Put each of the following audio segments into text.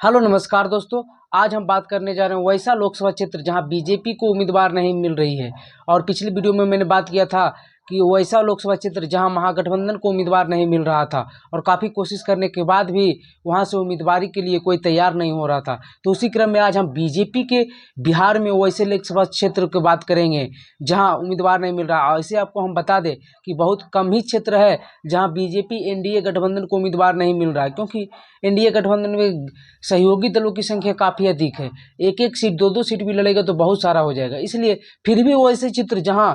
Hello नमस्कार दोस्तों। आज हम बात करने जा रहे हैं वैसा लोकसभा क्षेत्र जहां बीजेपी को उम्मीदवार नहीं मिल रही है। और पिछली वीडियो में मैंने बात किया था कि वैसा लोकसभा क्षेत्र जहां महागठबंधन को उम्मीदवार नहीं मिल रहा था और काफ़ी कोशिश करने के बाद भी वहां से उम्मीदवारी के लिए कोई तैयार नहीं हो रहा था। तो उसी क्रम में आज हम बीजेपी के बिहार में वैसे लोकसभा क्षेत्र की बात करेंगे जहां उम्मीदवार नहीं मिल रहा। ऐसे आपको हम बता दें कि बहुत कम ही क्षेत्र है जहां बीजेपी एनडीए गठबंधन को उम्मीदवार नहीं मिल रहा है, क्योंकि एनडीए गठबंधन में सहयोगी दलों की संख्या काफ़ी अधिक है। एक एक सीट, दो दो सीट भी लड़ेगा तो बहुत सारा हो जाएगा। इसलिए फिर भी वो ऐसे चित्र जहां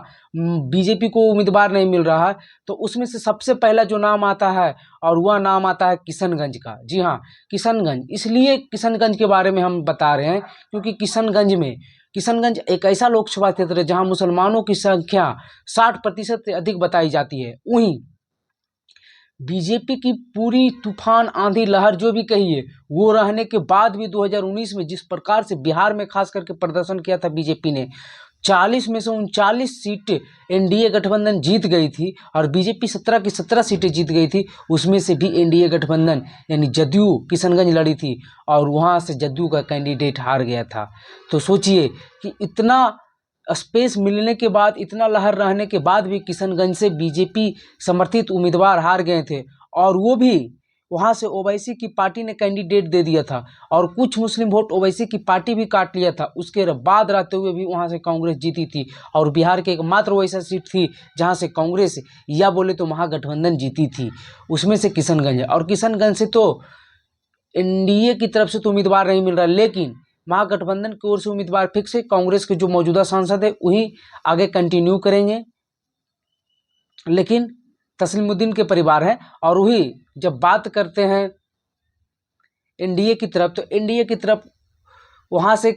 बीजेपी को उम्मीदवार नहीं मिल रहा है, तो उसमें से सबसे पहला जो नाम आता है और वह नाम आता है किशनगंज का। जी हाँ, किशनगंज। इसलिए किशनगंज के बारे में हम बता रहे हैं क्योंकि किशनगंज एक ऐसा लोकसभा क्षेत्र है जहां मुसलमानों की संख्या 60% से अधिक बताई जाती है। वहीं बीजेपी की पूरी तूफान आंधी लहर जो भी कहिए वो रहने के बाद भी 2019 में जिस प्रकार से बिहार में खास करके प्रदर्शन किया था बीजेपी ने, 40 में से 39 सीटें एनडीए गठबंधन जीत गई थी और बीजेपी 17 की 17 सीटें जीत गई थी। उसमें से भी एनडीए गठबंधन यानी जदयू किशनगंज लड़ी थी और वहाँ से जदयू का कैंडिडेट हार गया था। तो सोचिए कि इतना स्पेस मिलने के बाद, इतना लहर रहने के बाद भी किशनगंज से बीजेपी समर्थित उम्मीदवार हार गए थे और वो भी वहाँ से ओवैसी की पार्टी ने कैंडिडेट दे दिया था और कुछ मुस्लिम वोट ओवैसी की पार्टी भी काट लिया था। उसके बाद रहते हुए भी वहाँ से कांग्रेस जीती थी और बिहार के एकमात्र वैसा सीट थी जहाँ से कांग्रेस या बोले तो महागठबंधन जीती थी, उसमें से किशनगंज है। और किशनगंज से तो एनडीए की तरफ से तो उम्मीदवार नहीं मिल रहा, लेकिन महागठबंधन की ओर से उम्मीदवार फिक्स है। कांग्रेस के जो मौजूदा सांसद है वही आगे कंटिन्यू करेंगे, लेकिन तस्लीमुद्दीन के परिवार है। और वही जब बात करते हैं एनडीए की तरफ, तो एनडीए की तरफ वहाँ से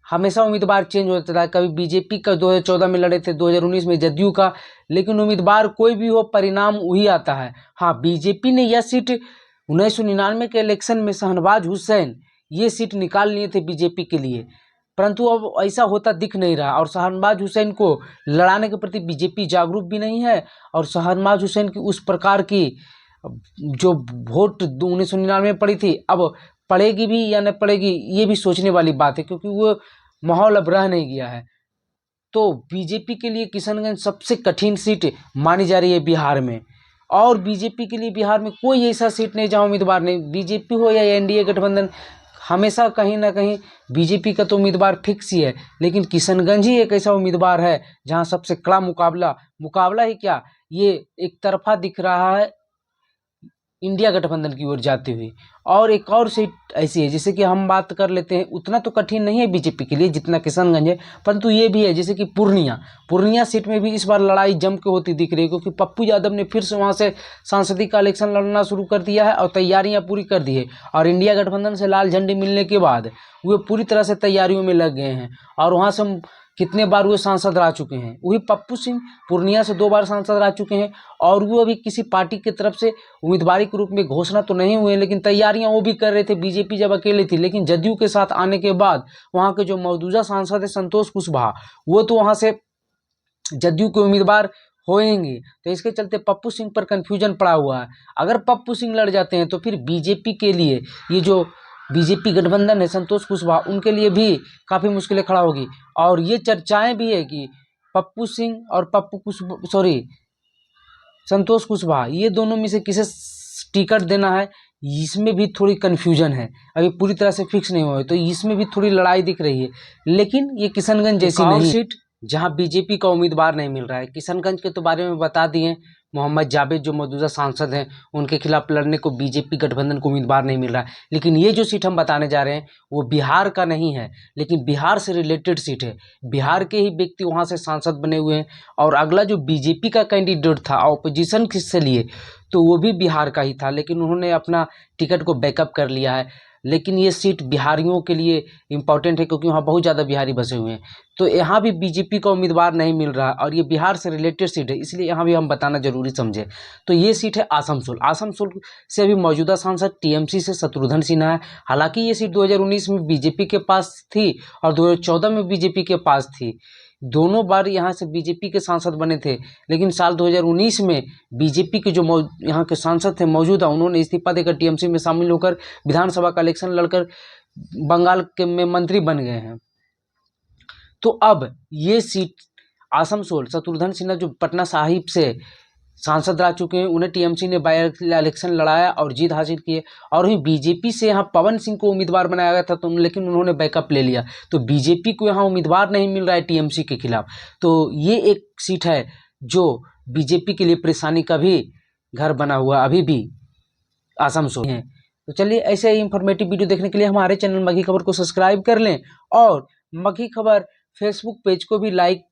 हमेशा उम्मीदवार चेंज होता है। कभी बीजेपी का 2014 में लड़े थे, 2019 में जदयू का, लेकिन उम्मीदवार कोई भी हो परिणाम वही आता है। हाँ, बीजेपी ने यह सीट 1999 के इलेक्शन में शहनवाज हुसैन ये सीट निकाल लिए थे बीजेपी के लिए, परंतु अब ऐसा होता दिख नहीं रहा और शहनवाज हुसैन को लड़ाने के प्रति बीजेपी जागरूक भी नहीं है। और शहनवाज हुसैन की उस प्रकार की जो वोट 1999 में पड़ी थी, अब पड़ेगी भी या न पड़ेगी ये भी सोचने वाली बात है, क्योंकि वो माहौल अब रह नहीं गया है। तो बीजेपी के लिए किशनगंज सबसे कठिन सीट मानी जा रही है बिहार में। और बीजेपी के लिए बिहार में कोई ऐसा सीट नहीं जहां उम्मीदवार नहीं, बीजेपी हो या एनडीए गठबंधन, हमेशा कहीं ना कहीं बीजेपी का तो उम्मीदवार फिक्स ही है। लेकिन किशनगंज ही एक ऐसा उम्मीदवार है जहां सबसे कड़ा मुकाबला ही क्या, ये एक तरफा दिख रहा है इंडिया गठबंधन की ओर जाते हुए। और एक और सीट ऐसी है जैसे कि हम बात कर लेते हैं, उतना तो कठिन नहीं है बीजेपी के लिए जितना किशनगंज है, परंतु ये भी है जैसे कि पूर्णिया सीट में भी इस बार लड़ाई जम के होती दिख रही है, क्योंकि पप्पू यादव ने फिर से वहाँ से सांसदीय का इलेक्शन लड़ना शुरू कर दिया है और तैयारियाँ पूरी कर दी है। और इंडिया गठबंधन से लाल झंडी मिलने के बाद वे पूरी तरह से तैयारियों में लग गए हैं और वहाँ से कितने बार वो सांसद रह चुके हैं। वही पप्पू सिंह पूर्णिया से 2 बार सांसद रह चुके हैं और वो अभी किसी पार्टी की तरफ से उम्मीदवारी के रूप में घोषणा तो नहीं हुए, लेकिन तैयारियां वो भी कर रहे थे। बीजेपी जब अकेले थी, लेकिन जदयू के साथ आने के बाद वहाँ के जो मौजूदा सांसद है संतोष कुशवाहा, वो तो वहाँ से जदयू के उम्मीदवार होएंगे। तो इसके चलते पप्पू सिंह पर कंफ्यूजन पड़ा हुआ है। अगर पप्पू सिंह लड़ जाते हैं तो फिर बीजेपी के लिए ये जो बीजेपी गठबंधन है संतोष कुशवाहा, उनके लिए भी काफ़ी मुश्किलें खड़ा होगी। और ये चर्चाएं भी है कि पप्पू सिंह और संतोष कुशवाहा ये दोनों में से किसे टिकट देना है, इसमें भी थोड़ी कन्फ्यूजन है, अभी पूरी तरह से फिक्स नहीं हुआ है। तो इसमें भी थोड़ी लड़ाई दिख रही है, लेकिन ये किशनगंज जैसी नहीं सीट जहां बीजेपी का उम्मीदवार नहीं मिल रहा है। किशनगंज के तो बारे में बता दिए, मोहम्मद जावेद जो मौजूदा सांसद हैं उनके खिलाफ लड़ने को बीजेपी गठबंधन को उम्मीदवार नहीं मिल रहा है। लेकिन ये जो सीट हम बताने जा रहे हैं वो बिहार का नहीं है, लेकिन बिहार से रिलेटेड सीट है। बिहार के ही व्यक्ति वहाँ से सांसद बने हुए हैं और अगला जो बीजेपी का कैंडिडेट था ऑपोजिशन से लिए, तो वो भी बिहार का ही था, लेकिन उन्होंने अपना टिकट को बैकअप कर लिया है। लेकिन ये सीट बिहारियों के लिए इम्पॉर्टेंट है क्योंकि वहाँ बहुत ज़्यादा बिहारी बसे हुए हैं। तो यहाँ भी बीजेपी का उम्मीदवार नहीं मिल रहा और ये बिहार से रिलेटेड सीट है, इसलिए यहाँ भी हम बताना जरूरी समझे। तो ये सीट है आसनसोल से अभी मौजूदा सांसद टीएमसी से शत्रुघ्न सिन्हा है। हालांकि ये सीट 2019 में बीजेपी के पास थी और 2014 में बीजेपी के पास थी। दोनों बार यहाँ से बीजेपी के सांसद बने थे, लेकिन साल 2019 में बीजेपी के जो यहाँ के सांसद थे मौजूदा, उन्होंने इस्तीफा देकर टीएमसी में शामिल होकर विधानसभा का इलेक्शन लड़कर बंगाल के में मंत्री बन गए हैं। तो अब ये सीट आसनसोल, शत्रुघ्न सिन्हा जो पटना साहिब से सांसद रह चुके हैं, उन्हें टीएमसी ने बाई इलेक्शन लड़ाया और जीत हासिल की है। और वहीं बीजेपी से यहाँ पवन सिंह को उम्मीदवार बनाया गया था, तो लेकिन उन्होंने बैकअप ले लिया, तो बीजेपी को यहाँ उम्मीदवार नहीं मिल रहा है टीएमसी के खिलाफ। तो ये एक सीट है जो बीजेपी के लिए परेशानी का भी घर बना हुआ अभी भी आसनसोल है। तो चलिए, ऐसे ही इंफॉर्मेटिव वीडियो देखने के लिए हमारे चैनल मघी खबर को सब्सक्राइब कर लें और मघी खबर फेसबुक पेज को भी लाइक